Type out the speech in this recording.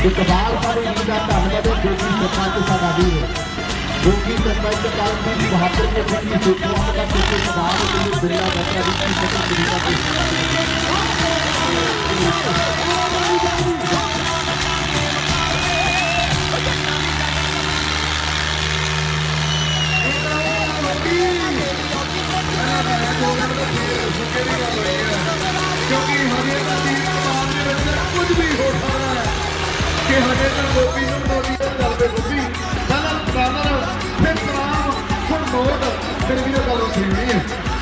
इकबाल पर इनका धन्यवाद जो कि सरपंच साडा वीर जो कि सरपंच कालजीत बहादुर के अपनी सूचनाओं का किसी सवाल के लिए बिरला बैठा की सकल तरीका क्योंकि हजे कुछ भी हो सकता है कि हजे तक गोपी मोदी गल पे गोपी फिर सलाम फिर नोट फिर भी गल छेड़नी है।